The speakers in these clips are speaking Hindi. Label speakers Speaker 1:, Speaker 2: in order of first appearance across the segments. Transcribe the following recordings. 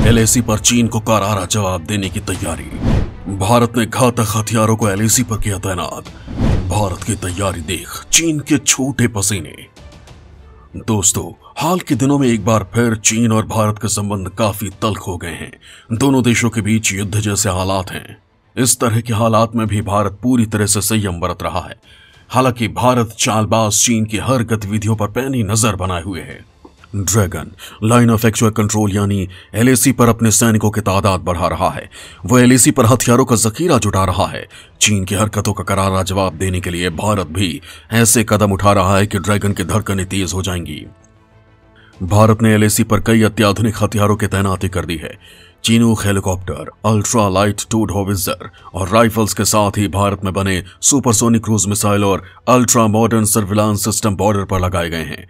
Speaker 1: एलएसी पर चीन को करारा जवाब देने की तैयारी। भारत ने घातक हथियारों को एलएसी पर किया तैनात। भारत की तैयारी देख चीन के छोटे पसीने। दोस्तों, हाल के दिनों में एक बार फिर चीन और भारत के संबंध काफी तल्ख हो गए हैं। दोनों देशों के बीच युद्ध जैसे हालात हैं। इस तरह के हालात में भी भारत पूरी तरह से संयम बरत रहा है। हालांकि भारत चालबाज चीन की हर गतिविधियों पर पैनी नजर बनाए हुए है। Dragon line of actual control यानी एलएसी पर अपने सैनिकों की तादाद बढ़ा रहा है। वो एलएसी पर हथियारों का जखीरा जुटा रहा है। चीन की हरकतों का करारा जवाब देने के लिए भारत भी ऐसे कदम उठा रहा है कि ड्रैगन की धड़कनें तेज हो जाएंगी। भारत ने एलएसी पर कई अत्याधुनिक हथियारों की तैनाती कर दी है। Chinook helicopter, ultra light towed होवित्जर और राइफल्स के साथ ही भारत में बने सुपरसोनिक क्रूज मिसाइल और ultra modern surveillance system border पर लगाए गए हैं।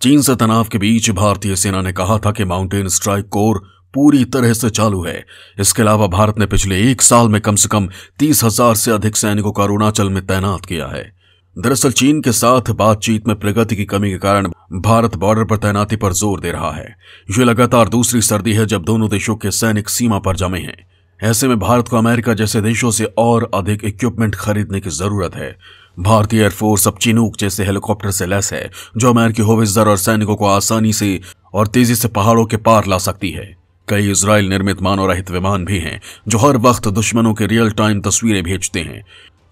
Speaker 1: चीन से तनाव के बीच भारतीय सेना ने कहा था कि माउंटेन स्ट्राइक कोर पूरी तरह से चालू है। इसके अलावा भारत ने पिछले एक साल में कम से कम 30,000 से अधिक सैनिकों को अरुणाचल में तैनात किया है। दरअसल चीन के साथ बातचीत में प्रगति की कमी के कारण भारत बॉर्डर पर तैनाती पर जोर दे रहा है। यह लगातार दूसरी सर्दी है जब दोनों देशों के सैनिक सीमा पर जमे हैं। ऐसे में भारत को अमेरिका जैसे देशों से और अधिक इक्विपमेंट खरीदने की जरूरत है। भारतीय एयरफोर्स अब चिनूक जैसे हेलीकॉप्टर से लैस है, जो अमेरिकी होवित्जर और सैनिकों को आसानी से और तेजी से पहाड़ों के पार ला सकती है। कई इजराइल निर्मित मानव रहित विमान भी हैं, जो हर वक्त दुश्मनों के रियल टाइम तस्वीरें भेजते हैं।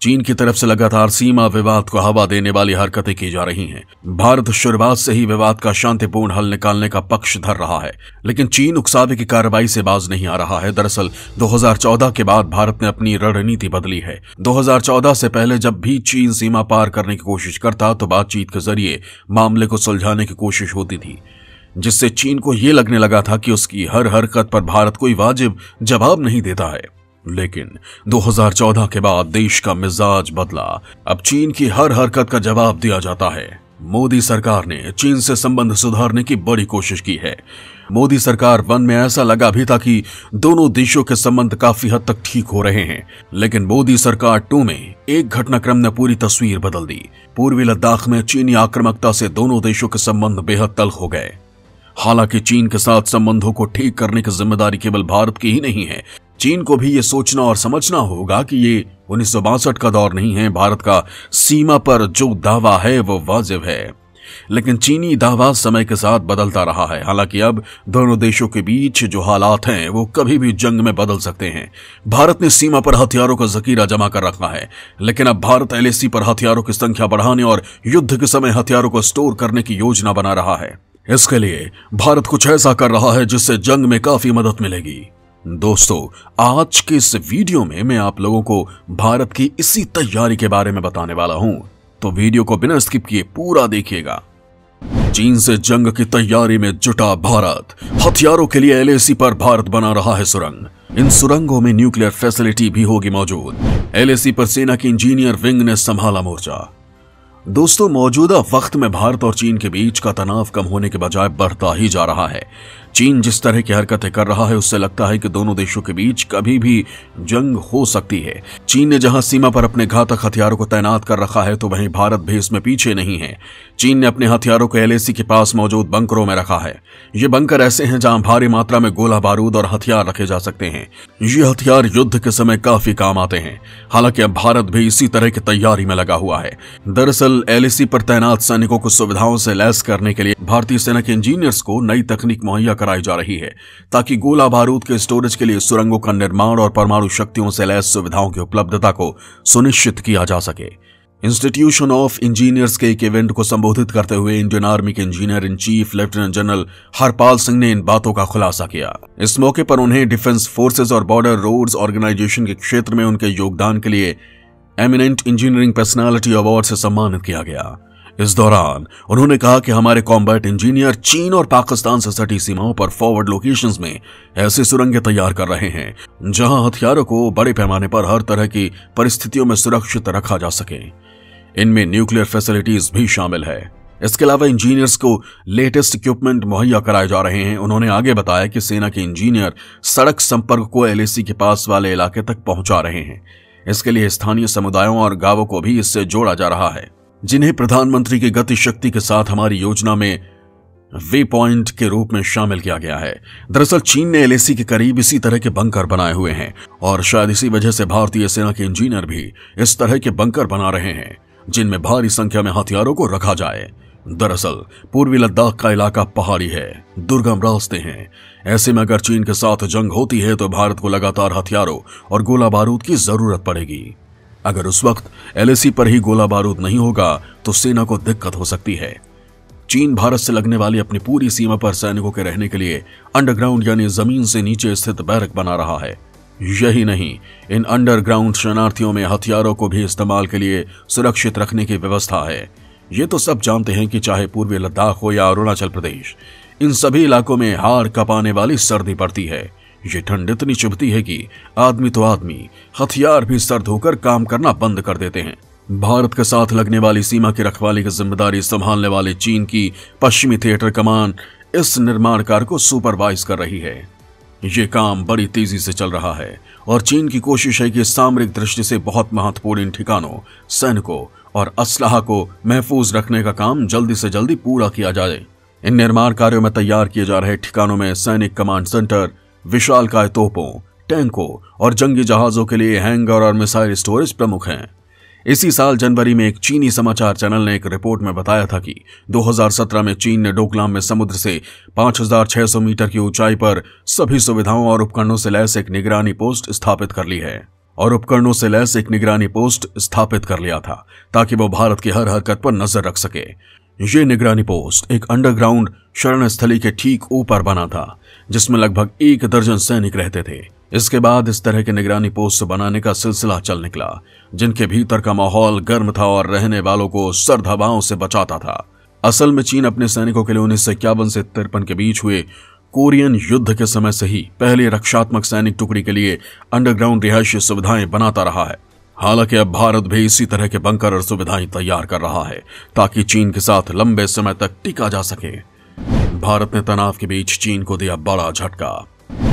Speaker 1: चीन की तरफ से लगातार सीमा विवाद को हवा देने वाली हरकतें की जा रही हैं। भारत शुरुआत से ही विवाद का शांतिपूर्ण हल निकालने का पक्ष धर रहा है, लेकिन चीन उकसावे की कार्रवाई से बाज नहीं आ रहा है। दरअसल 2014 के बाद भारत ने अपनी रणनीति बदली है। 2014 से पहले जब भी चीन सीमा पार करने की कोशिश करता तो बातचीत के जरिए मामले को सुलझाने की कोशिश होती थी, जिससे चीन को यह लगने लगा था कि उसकी हर हरकत पर भारत कोई वाजिब जवाब नहीं देता है। लेकिन 2014 के बाद देश का मिजाज बदला। अब चीन की हर हरकत का जवाब दिया जाता है। मोदी सरकार ने चीन से संबंध सुधारने की बड़ी कोशिश की है। मोदी सरकार 1 में ऐसा लगा भी था कि दोनों देशों के संबंध काफी हद तक ठीक हो रहे हैं, लेकिन मोदी सरकार 2 में एक घटनाक्रम ने पूरी तस्वीर बदल दी। पूर्वी लद्दाख में चीनी आक्रामकता से दोनों देशों के संबंध बेहद तल्ख हो गए। हालांकि चीन के साथ संबंधों को ठीक करने की जिम्मेदारी केवल भारत की ही नहीं है। चीन को भी ये सोचना और समझना होगा कि ये 1962 का दौर नहीं है। भारत का सीमा पर जो दावा है वो वाजिब है, लेकिन चीनी दावा समय के साथ बदलता रहा है। हालांकि अब दोनों देशों के बीच जो हालात हैं वो कभी भी जंग में बदल सकते हैं। भारत ने सीमा पर हथियारों का जखीरा जमा कर रखा है, लेकिन अब भारत एलएसी पर हथियारों की संख्या बढ़ाने और युद्ध के समय हथियारों को स्टोर करने की योजना बना रहा है। इसके लिए भारत कुछ ऐसा कर रहा है जिससे जंग में काफी मदद मिलेगी। दोस्तों, आज के इस वीडियो में मैं आप लोगों को भारत की इसी तैयारी के बारे में बताने वाला हूं, तो वीडियो को बिना स्किप किए पूरा देखिएगा। चीन से जंग की तैयारी में जुटा भारत। हथियारों के लिए एलएसी पर भारत बना रहा है सुरंग। इन सुरंगों में न्यूक्लियर फैसिलिटी भी होगी मौजूद। एलएसी पर सेना की इंजीनियर विंग ने संभाला मोर्चा। दोस्तों, मौजूदा वक्त में भारत और चीन के बीच का तनाव कम होने के बजाय बढ़ता ही जा रहा है। चीन जिस तरह की हरकतें कर रहा है उससे लगता है कि दोनों देशों के बीच कभी भी जंग हो सकती है। चीन ने जहां सीमा पर अपने घातक हथियारों को तैनात कर रखा है, तो वहीं भारत भी इसमें पीछे नहीं है। चीन ने अपने हथियारों को एलएसी के पास मौजूद बंकरों में रखा है। ये बंकर ऐसे हैं जहां भारी मात्रा में गोला बारूद और हथियार रखे जा सकते हैं। ये हथियार युद्ध के समय काफी काम आते हैं। हालांकि अब भारत भी इसी तरह की तैयारी में लगा हुआ है। दरअसल एलएसी पर तैनात सैनिकों को सुविधाओं से लैस करने के लिए भारतीय सेना के इंजीनियर्स को नई तकनीक मुहैया कराई जा रही है, ताकि गोला बारूद के स्टोरेज के लिए सुरंगों का निर्माण और परमाणु शक्तियों से लैस सुविधाओं की उपलब्धता को सुनिश्चित किया जा सके। इंस्टीट्यूशन ऑफ इंजीनियर्स के एक इवेंट को संबोधित करते हुए इंडियन आर्मी के engineer in chief lieutenant general Harpal Singh ने इन बातों का खुलासा किया। इस मौके पर उन्हें डिफेंस फोर्सेज और बॉर्डर रोड्स ऑर्गेनाइजेशन के क्षेत्र में उनके योगदान के लिए एमिनेंट इंजीनियरिंग पर्सनालिटी अवार्ड से सम्मानित किया गया। इस दौरान उन्होंने कहा कि हमारे कॉम्बैट इंजीनियर चीन और पाकिस्तान से सटी सीमाओं पर फॉरवर्ड लोकेशंस में ऐसी सुरंगें तैयार कर रहे हैं जहां हथियारों को बड़े पैमाने पर हर तरह की परिस्थितियों में सुरक्षित रखा जा सके। इनमें न्यूक्लियर फैसिलिटीज भी शामिल है। इसके अलावा इंजीनियर्स को लेटेस्ट इक्विपमेंट मुहैया कराए जा रहे हैं। उन्होंने आगे बताया कि सेना के इंजीनियर सड़क संपर्क को एलएसी के पास वाले इलाके तक पहुंचा रहे हैं। इसके लिए स्थानीय समुदायों और गांवों को भी इससे जोड़ा जा रहा है, जिन्हें प्रधानमंत्री की गति शक्ति के साथ हमारी योजना में वे पॉइंट के रूप में शामिल किया गया है। दरअसल चीन ने एलएसी के करीब इसी तरह के बंकर बनाए हुए हैं और शायद इसी वजह से भारतीय सेना के इंजीनियर भी इस तरह के बंकर बना रहे हैं जिनमें भारी संख्या में हथियारों को रखा जाए। दरअसल पूर्वी लद्दाख का इलाका पहाड़ी है, दुर्गम रास्ते हैं। ऐसे में अगर चीन के साथ जंग होती है तो भारत को लगातार हथियारों और गोला बारूद की जरूरत पड़ेगी। अगर उस वक्त एलएसी पर ही गोला बारूद नहीं होगा तो सेना को दिक्कत हो सकती है। चीन भारत से लगने वाली अपनी पूरी सीमा पर सैनिकों के रहने के लिए अंडरग्राउंड यानी जमीन से नीचे स्थित बैरक बना रहा है। यही नहीं, इन अंडरग्राउंड शरणार्थियों में हथियारों को भी इस्तेमाल के लिए सुरक्षित रखने की व्यवस्था है। ये तो सब जानते हैं कि चाहे पूर्वी लद्दाख हो या अरुणाचल प्रदेश, इन सभी इलाकों में हाड़ कपाने वाली सर्दी पड़ती है। ये ठंड इतनी चुभती है कि आदमी हथियार भी सर्द होकर काम करना बंद कर देते हैं। भारत के साथ लगने वाली सीमा की रखवाली की जिम्मेदारी संभालने वाले चीन की पश्चिमी थिएटर कमान इस निर्माण कार्य को सुपरवाइज कर रही है। ये काम बड़ी तेजी से चल रहा है और चीन की कोशिश है कि सामरिक दृष्टि से बहुत महत्वपूर्ण इन ठिकानों, सैनिकों और असलाह को महफूज रखने का काम जल्दी से जल्दी पूरा किया जाए। इन निर्माण कार्यों में तैयार किए जा रहे ठिकानों में सैनिक कमांड सेंटर, विशालकाय तोपों, टैंकों और जंगी जहाजों के लिए हैंगर और मिसाइल स्टोरेज प्रमुख हैं। इसी साल जनवरी में एक चीनी समाचार चैनल ने एक रिपोर्ट में बताया था कि 2017 में चीन ने डोकलाम में समुद्र से 5600 मीटर की ऊंचाई पर सभी सुविधाओं और उपकरणों से लैस एक निगरानी पोस्ट स्थापित कर लिया था ताकि वो भारत की हर हरकत पर नजर रख सके। ये निगरानी पोस्ट एक अंडरग्राउंड शरण स्थली के ठीक ऊपर बना था जिसमें लगभग 1 दर्जन सैनिक रहते थे। इसके बाद इस तरह के निगरानी पोस्ट बनाने का सिलसिला चल निकला जिनके भीतर का माहौल गर्म था और रहने वालों को सर्द हवाओं से बचाता था। असल में चीन अपने सैनिकों के लिए 1951 से 53 के बीच हुए कोरियन युद्ध के समय से ही पहले रक्षात्मक सैनिक टुकड़ी के लिए अंडरग्राउंड रिहायशी सुविधाएं बनाता रहा है। हालांकि अब भारत भी इसी तरह के बंकर और सुविधाएं तैयार कर रहा है ताकि चीन के साथ लंबे समय तक टिका जा सके। भारत ने तनाव के बीच चीन को दिया बड़ा झटका।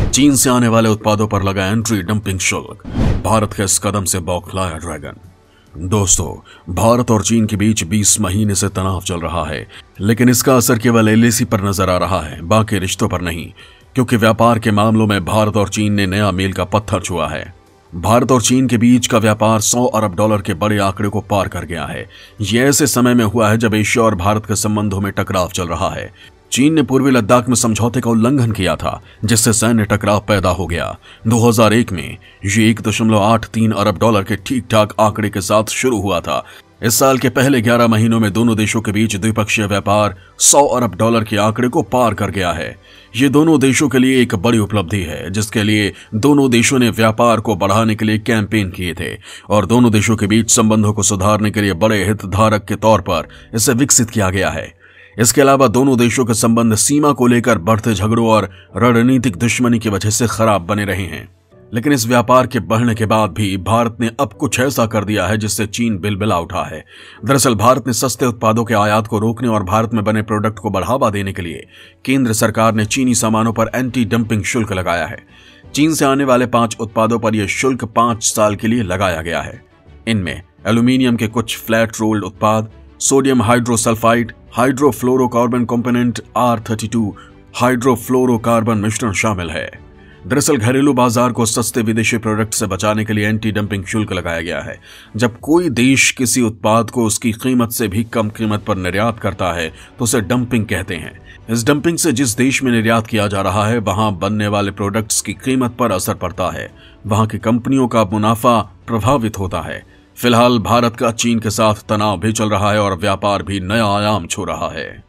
Speaker 1: चीन से आने वाले उत्पादों पर लगा एंट्री डंपिंग शुल्क। भारत के इस कदम से बौखलाया ड्रैगन। दोस्तों, भारत और चीन के बीच 20 महीने से तनाव चल रहा है, लेकिन इसका असर केवल एलएसी पर नजर आ रहा है, बाकी रिश्तों पर नहीं, क्योंकि व्यापार के मामलों में भारत और चीन ने नया मील का पत्थर छुआ है। भारत और चीन के बीच का व्यापार $100 अरब के बड़े आंकड़े को पार कर गया है। यह ऐसे समय में हुआ है जब एशिया और भारत के संबंधों में टकराव चल रहा है। चीन ने पूर्वी लद्दाख में समझौते का उल्लंघन किया था जिससे सैन्य टकराव पैदा हो गया। 2001 में ये $1.83 अरब के ठीक ठाक आंकड़े के साथ शुरू हुआ था। इस साल के पहले 11 महीनों में दोनों देशों के बीच द्विपक्षीय व्यापार $100 अरब के आंकड़े को पार कर गया है। ये दोनों देशों के लिए एक बड़ी उपलब्धि है जिसके लिए दोनों देशों ने व्यापार को बढ़ाने के लिए कैंपेन किए थे और दोनों देशों के बीच संबंधों को सुधारने के लिए बड़े हितधारक के तौर पर इसे विकसित किया गया है। इसके अलावा दोनों देशों के संबंध सीमा को लेकर बढ़ते झगड़ों और रणनीतिक दुश्मनी की वजह से खराब बने रहे हैं। लेकिन इस व्यापार के बढ़ने के बाद भी भारत ने अब कुछ ऐसा कर दिया है जिससे चीन बिलबिला उठा है। दरअसल भारत ने सस्ते उत्पादों के आयात को रोकने और भारत में बने प्रोडक्ट को बढ़ावा देने के लिए केंद्र सरकार ने चीनी सामानों पर एंटी डंपिंग शुल्क लगाया है। चीन से आने वाले 5 उत्पादों पर यह शुल्क 5 साल के लिए लगाया गया है। इनमें एल्यूमिनियम के कुछ फ्लैट रोल्ड उत्पाद, sodium hydrosulphide, hydrofluorocarbon component R32 hydrofluorocarbon मिश्रण शामिल है। दरअसल घरेलू बाजार को सस्ते विदेशी प्रोडक्ट से बचाने के लिए एंटी डंपिंग शुल्क लगाया गया है। जब कोई देश किसी उत्पाद को उसकी कीमत से भी कम कीमत पर निर्यात करता है तो उसे डंपिंग कहते हैं। इस डंपिंग से जिस देश में निर्यात किया जा रहा है वहां बनने वाले प्रोडक्ट्स की कीमत पर असर पड़ता है, वहां की कंपनियों का मुनाफा प्रभावित होता है। फिलहाल भारत का चीन के साथ तनाव भी चल रहा है और व्यापार भी नया आयाम छू रहा है।